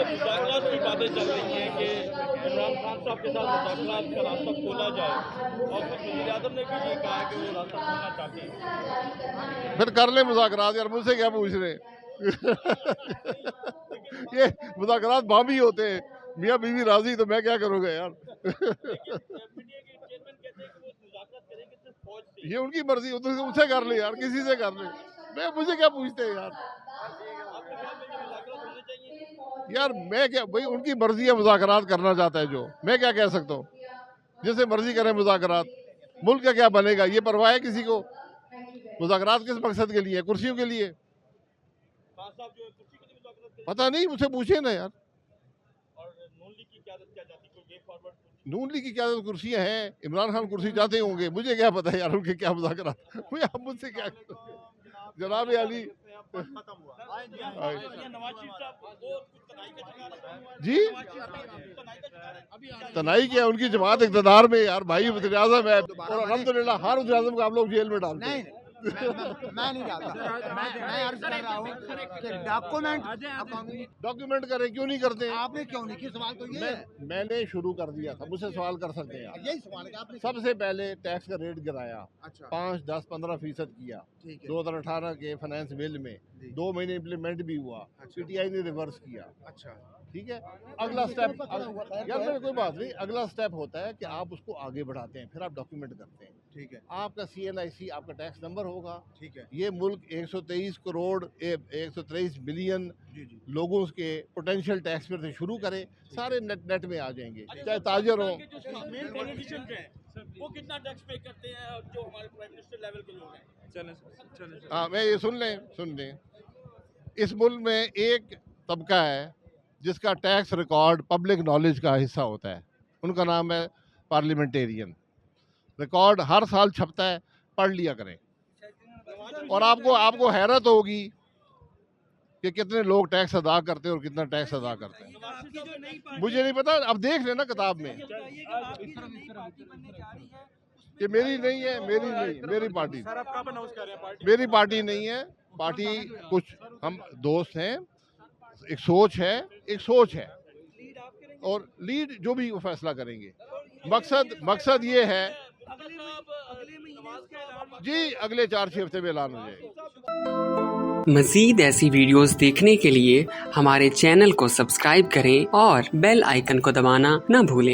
मुज़ाकरात की बातें चल रही हैं कि इमरान खान साहब के साथ मुज़ाकरात का रास्ता खोला जाए, और फिर वज़ीर आज़म ने भी ये कहा है कि वो रास्ता खोलना चाहते हैं। फिर कर ले मुज़ाकरात यार, मुझसे क्या पूछ रहे ये मुज़ाकरात बाम ही होते हैं, मियाँ बीवी राजी तो मैं क्या करूँगा यार। पीटीआई के चेयरमैन कहते हैं कि वो मुज़ाकरात करेंगे सिर्फ फौज से। ये उनकी मर्जी, उनसे कर ले यार, किसी से कर ले, मैं मुझे क्या पूछते हैं यार। आपके ख्याल में ये मुज़ाकरात होने चाहिए? यार मैं क्या, भाई उनकी मर्जी है, मुज़ाकरात करना चाहता है जो, मैं क्या कह सकता हूँ। जैसे मर्जी करें मुज़ाकरात, मुल्क का क्या बनेगा ये परवाह है किसी को। मुज़ाकरात किस मकसद के लिए, कुर्सियों के लिए? खान साहब जो है कुर्सी के लिए मुज़ाकरात करेंगे, पता नहीं, मुझसे पूछे ना यार। और नून लीग की क़यादत क्या चाहती है, कोई वे फॉरवर्ड कुर्सी? नून लीग की क्या कुर्सियां हैं, इमरान खान कुर्सी चाहते होंगे, मुझे क्या पता है यार उनके क्या मुज़ाकरात। मुझे आप मुझसे क्या, जनाब अली खत्म हुआ। नवाज शरीफ साहब वो कुछ तनाई का शिकार है। जी, तनाई का शिकार है। तनाई क्या, उनकी जमात इक़्तिदार में यार, भाई वज़ीर आज़म है, और अल्हम्दुलिल्लाह हर वज़ीर आज़म को आप लोग जेल में डालते हैं। मैं नहीं डालता, मैं अर्ज कर रहा हूँ कि डॉक्यूमेंट करें, क्यों नहीं करते हैं? आपने क्यों नहीं किया? सवाल तो ये है, मैंने शुरू कर दिया था, मुझसे सवाल कर सकते हैं आप। यही सवाल है कि आपने सबसे पहले टैक्स का रेट गिराया, अच्छा 5, 10, 15% किया। ठीक है 2018 के फाइनेंस बिल में 2 महीने इम्प्लीमेंट भी हुआ, पीटीआई ने रिवर्स किया। अच्छा ठीक है, अगला स्टेप, यार मेरे कोई बात नहीं, अगला स्टेप होता है कि आप उसको आगे बढ़ाते हैं, फिर आप डॉक्यूमेंट करते हैं। ठीक है आपका CNIC, आपका टैक्स नंबर होगा। ठीक है ये मुल्क 123 करोड़ 123 मिलियन जी जी लोगों के पोटेंशियल टैक्स पेयर से शुरू करें, सारे नेट में आ जाएंगे, चाहे ताजर हो। मेन पॉलिटिशियंस हैं वो कितना टैक्स पे करते हैं, और जो हमारे प्राइम मिनिस्टर लेवल के लोग हैं। चलें हाँ, मैं ये सुन लें, इस मुल्क में एक तबका है जिसका टैक्स रिकॉर्ड पब्लिक नॉलेज का हिस्सा होता है, उनका नाम है पार्लियामेंटेरियन। रिकॉर्ड हर साल छपता है, पढ़ लिया करें, और आपको हैरत होगी कि कितने लोग टैक्स अदा करते हैं और कितना टैक्स अदा करते हैं। मुझे नहीं पता, अब देख लेना किताब में। ये मेरी नहीं है, मेरी पार्टी, मेरी पार्टी नहीं है। पार्टी कुछ हम दोस्त हैं, एक सोच है, और लीड जो भी वो फैसला करेंगे। मकसद ये है जी, अगले 4-6 हफ्ते में ऐलान हो जाएगा। मज़ीद ऐसी वीडियोस देखने के लिए हमारे चैनल को सब्सक्राइब करें और बेल आइकन को दबाना न भूलें।